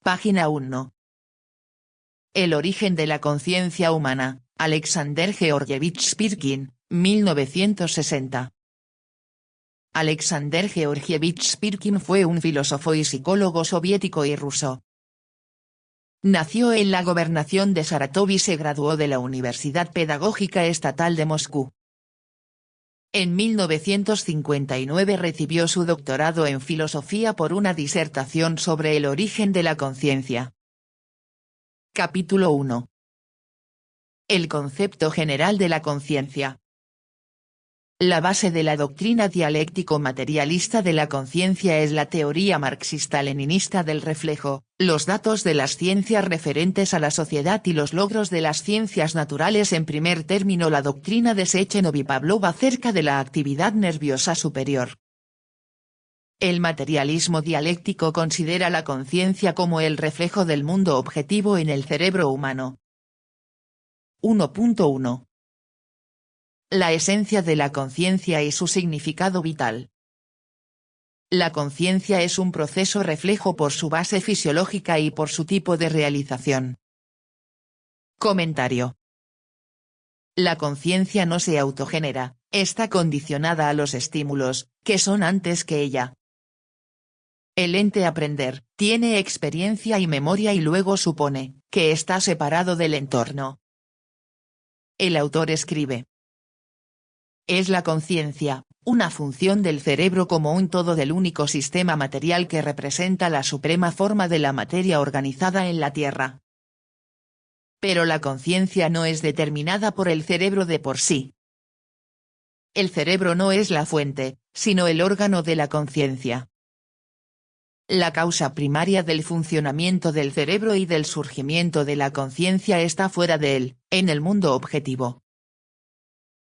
Página 1. El origen de la conciencia humana, Alexander Georgievich Spirkin, 1960. Alexander Georgievich Spirkin fue un filósofo y psicólogo soviético y ruso. Nació en la gobernación de Saratov y se graduó de la Universidad Pedagógica Estatal de Moscú. En 1959 recibió su doctorado en filosofía por una disertación sobre el origen de la conciencia. Capítulo 1. El concepto general de la conciencia. La base de la doctrina dialéctico-materialista de la conciencia es la teoría marxista-leninista del reflejo, los datos de las ciencias referentes a la sociedad y los logros de las ciencias naturales. En primer término, la doctrina de Sechenov y Pavlov acerca de la actividad nerviosa superior. El materialismo dialéctico considera la conciencia como el reflejo del mundo objetivo en el cerebro humano. 1.1. La esencia de la conciencia y su significado vital. La conciencia es un proceso reflejo por su base fisiológica y por su tipo de realización. Comentario. La conciencia no se autogenera, está condicionada a los estímulos, que son antes que ella. El ente aprender, tiene experiencia y memoria y luego supone, que está separado del entorno. El autor escribe. Es la conciencia, una función del cerebro como un todo del único sistema material que representa la suprema forma de la materia organizada en la Tierra. Pero la conciencia no es determinada por el cerebro de por sí. El cerebro no es la fuente, sino el órgano de la conciencia. La causa primaria del funcionamiento del cerebro y del surgimiento de la conciencia está fuera de él, en el mundo objetivo.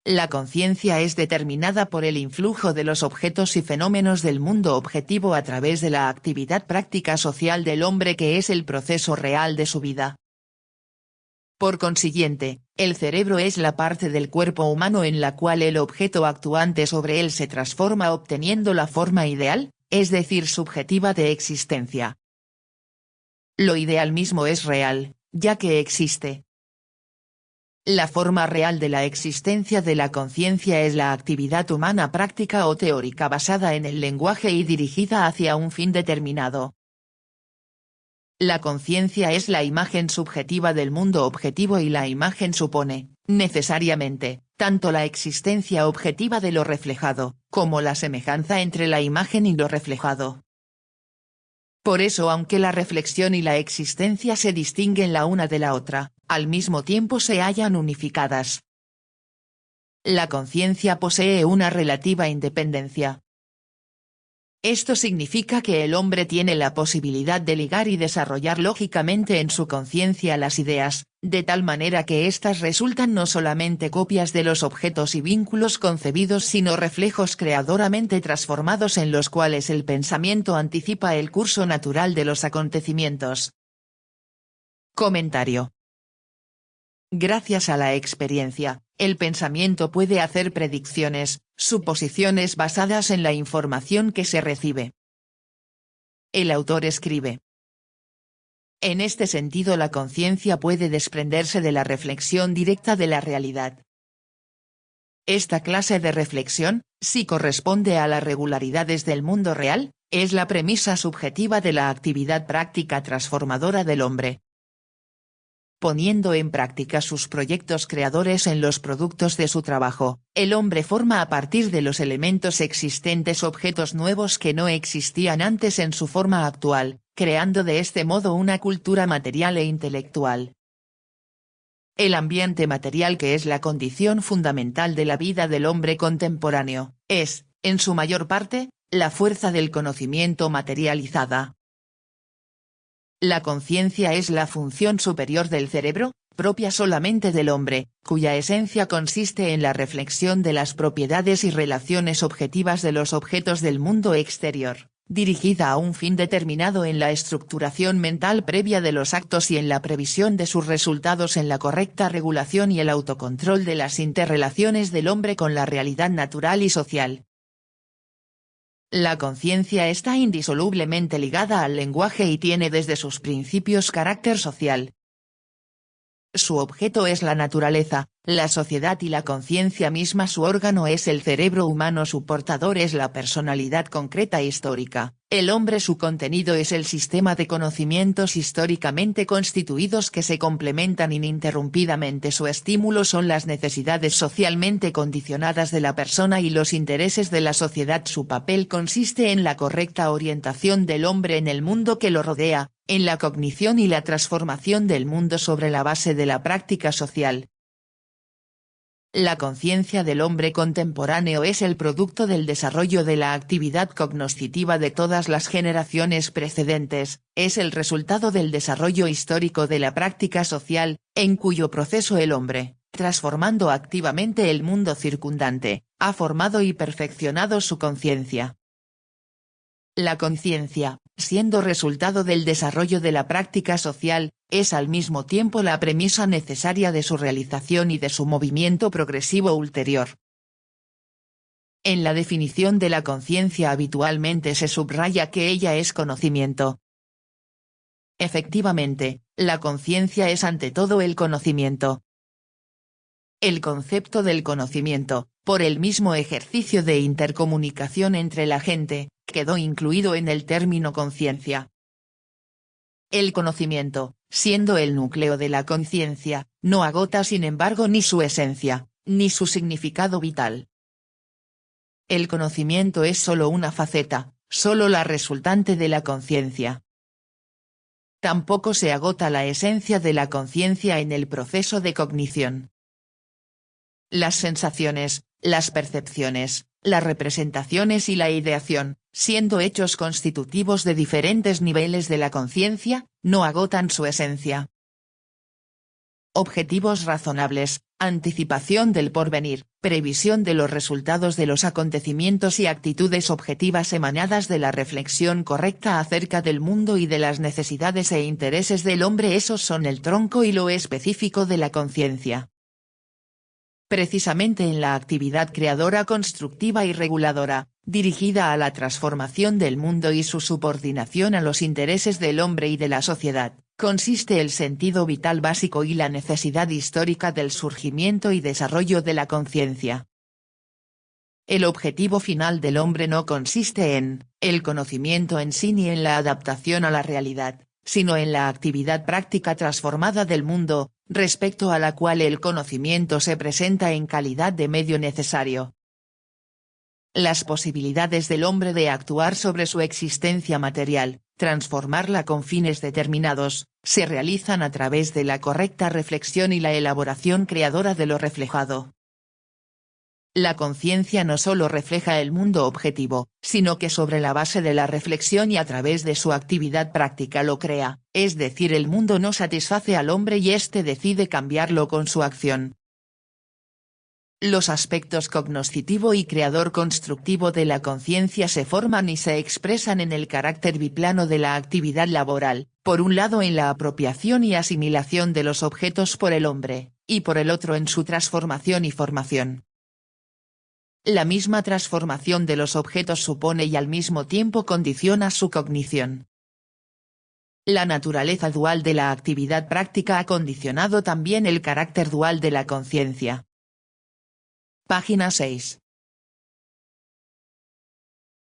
La conciencia es determinada por el influjo de los objetos y fenómenos del mundo objetivo a través de la actividad práctica social del hombre, que es el proceso real de su vida. Por consiguiente, el cerebro es la parte del cuerpo humano en la cual el objeto actuante sobre él se transforma obteniendo la forma ideal, es decir, subjetiva de existencia. Lo ideal mismo es real, ya que existe. La forma real de la existencia de la conciencia es la actividad humana práctica o teórica basada en el lenguaje y dirigida hacia un fin determinado. La conciencia es la imagen subjetiva del mundo objetivo y la imagen supone, necesariamente, tanto la existencia objetiva de lo reflejado, como la semejanza entre la imagen y lo reflejado. Por eso, aunque la reflexión y la existencia se distinguen la una de la otra, al mismo tiempo se hallan unificadas. La conciencia posee una relativa independencia. Esto significa que el hombre tiene la posibilidad de ligar y desarrollar lógicamente en su conciencia las ideas, de tal manera que éstas resultan no solamente copias de los objetos y vínculos concebidos, sino reflejos creadoramente transformados en los cuales el pensamiento anticipa el curso natural de los acontecimientos. Comentario. Gracias a la experiencia, el pensamiento puede hacer predicciones, suposiciones basadas en la información que se recibe. El autor escribe. En este sentido, la conciencia puede desprenderse de la reflexión directa de la realidad. Esta clase de reflexión, si corresponde a las regularidades del mundo real, es la premisa subjetiva de la actividad práctica transformadora del hombre. Poniendo en práctica sus proyectos creadores en los productos de su trabajo, el hombre forma a partir de los elementos existentes objetos nuevos que no existían antes en su forma actual, creando de este modo una cultura material e intelectual. El ambiente material, que es la condición fundamental de la vida del hombre contemporáneo, es, en su mayor parte, la fuerza del conocimiento materializada. La conciencia es la función superior del cerebro, propia solamente del hombre, cuya esencia consiste en la reflexión de las propiedades y relaciones objetivas de los objetos del mundo exterior, dirigida a un fin determinado en la estructuración mental previa de los actos y en la previsión de sus resultados, en la correcta regulación y el autocontrol de las interrelaciones del hombre con la realidad natural y social. La conciencia está indisolublemente ligada al lenguaje y tiene desde sus principios carácter social. Su objeto es la naturaleza, la sociedad y la conciencia misma. Su órgano es el cerebro humano. Su portador es la personalidad concreta histórica. El hombre. Su contenido es el sistema de conocimientos históricamente constituidos que se complementan ininterrumpidamente. Su estímulo son las necesidades socialmente condicionadas de la persona y los intereses de la sociedad. Su papel consiste en la correcta orientación del hombre en el mundo que lo rodea, en la cognición y la transformación del mundo sobre la base de la práctica social. La conciencia del hombre contemporáneo es el producto del desarrollo de la actividad cognoscitiva de todas las generaciones precedentes, es el resultado del desarrollo histórico de la práctica social, en cuyo proceso el hombre, transformando activamente el mundo circundante, ha formado y perfeccionado su conciencia. La conciencia, siendo resultado del desarrollo de la práctica social, es al mismo tiempo la premisa necesaria de su realización y de su movimiento progresivo ulterior. En la definición de la conciencia habitualmente se subraya que ella es conocimiento. Efectivamente, la conciencia es ante todo el conocimiento. El concepto del conocimiento, por el mismo ejercicio de intercomunicación entre la gente, quedó incluido en el término conciencia. El conocimiento, siendo el núcleo de la conciencia, no agota sin embargo ni su esencia, ni su significado vital. El conocimiento es solo una faceta, solo la resultante de la conciencia. Tampoco se agota la esencia de la conciencia en el proceso de cognición. Las sensaciones, las percepciones, las representaciones y la ideación, siendo hechos constitutivos de diferentes niveles de la conciencia, no agotan su esencia. Objetivos razonables, anticipación del porvenir, previsión de los resultados de los acontecimientos y actitudes objetivas emanadas de la reflexión correcta acerca del mundo y de las necesidades e intereses del hombre. Esos son el tronco y lo específico de la conciencia. Precisamente en la actividad creadora constructiva y reguladora, dirigida a la transformación del mundo y su subordinación a los intereses del hombre y de la sociedad, consiste el sentido vital básico y la necesidad histórica del surgimiento y desarrollo de la conciencia. El objetivo final del hombre no consiste en el conocimiento en sí ni en la adaptación a la realidad, sino en la actividad práctica transformada del mundo, respecto a la cual el conocimiento se presenta en calidad de medio necesario. Las posibilidades del hombre de actuar sobre su existencia material, transformarla con fines determinados, se realizan a través de la correcta reflexión y la elaboración creadora de lo reflejado. La conciencia no solo refleja el mundo objetivo, sino que sobre la base de la reflexión y a través de su actividad práctica lo crea, es decir, el mundo no satisface al hombre y éste decide cambiarlo con su acción. Los aspectos cognoscitivo y creador constructivo de la conciencia se forman y se expresan en el carácter biplano de la actividad laboral, por un lado en la apropiación y asimilación de los objetos por el hombre, y por el otro en su transformación y formación. La misma transformación de los objetos supone y al mismo tiempo condiciona su cognición. La naturaleza dual de la actividad práctica ha condicionado también el carácter dual de la conciencia. Página 6.